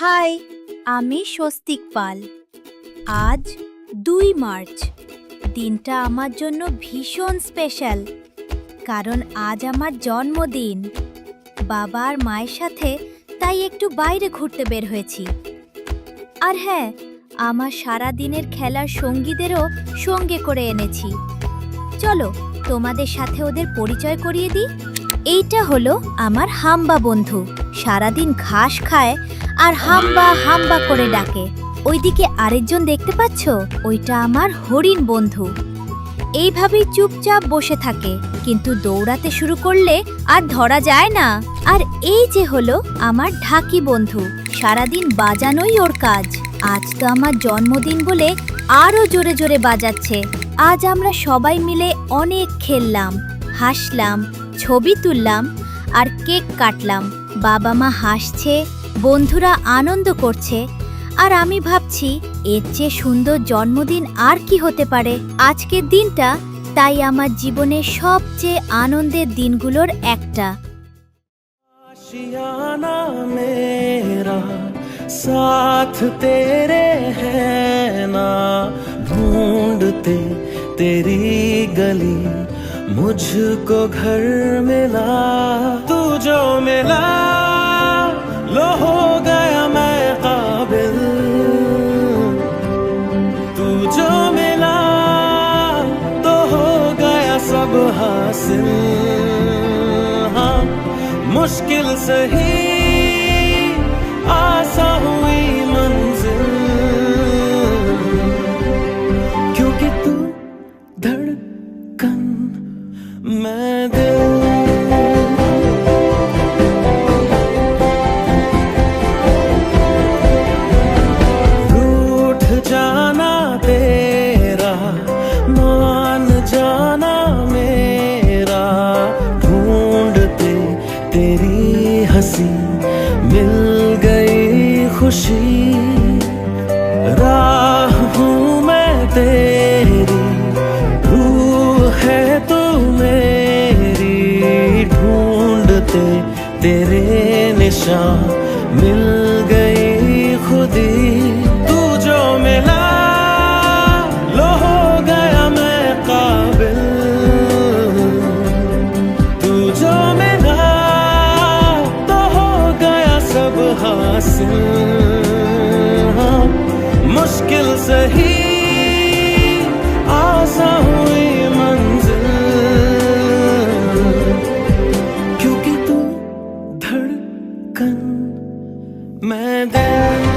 High, আমি স্বস্তিক পাল। আজ ২ March. দিনটা আমার জন্য ভীষণ স্পেশাল, কারণ আজ আমার জন্মদিন। বাবা আর মায়ের সাথে তাই একটু বাইরে ঘুরতে বের হয়েছি। আর হ্যাঁ, আমার সারা দিনের খেলার সঙ্গীদেরও সঙ্গে করে এনেছি। চলো তোমাদের সাথে ওদের পরিচয় করিয়ে দিই। এইটা হলো আমার হাম্বা বন্ধু। সারাদিন ঘাস খায় আর হাম্বা হাম্বা করে ডাকে। ওইদিকে আরেকজন দেখতে পাচ্ছ, ওইটা আমার হরিণ বন্ধু। এইভাবেই চুপচাপ বসে থাকে, কিন্তু দৌড়াতে শুরু করলে আর ধরা যায় না। আর এই যে হলো আমার ঢাকি বন্ধু, সারাদিন বাজানোই ওর কাজ। আজ তো আমার জন্মদিন বলে আরো জোরে জোরে বাজাচ্ছে। আজ আমরা সবাই মিলে অনেক খেললাম, হাসলাম, ছবি তুললাম আর কেক কাটলাম। বাবা মা হাসছে, বন্ধুরা আনন্দ করছে, আর আমি ভাবছি এর চেয়ে সুন্দর জন্মদিন আর কি হতে পারে। আজকের দিনটা তাই আমার জীবনের সবচেয়ে আনন্দের দিনগুলোর একটা। आशियाना मेरा साथ तेरे है ना, ढूंढते तेरी गली मुझको घर मिला। तू जो मिला लो हो गया मैं काबिल, तू जो मिला तो हो गया सब हासिल। हाँ, मुश्किल सही आसा हुई मंजिल, क्योंकि तू धड़कन मैं दिल। रूठ जाना तेरा, मान जाना मेरा, ढूंढते तेरी हंसी मिल गई खुशी। राह हूँ मैं तेरी, रूह है तू मेरी, ढूंढते तेरे निशान मिल गई खुदी। तू जो मिला लो हो गया मैं काबिल, तू जो मिला तो हो गया सब हासिल। हाँ, मुश्किल सही आसा हुई मंजिल, क्योंकि तू धड़कन मैं दिल।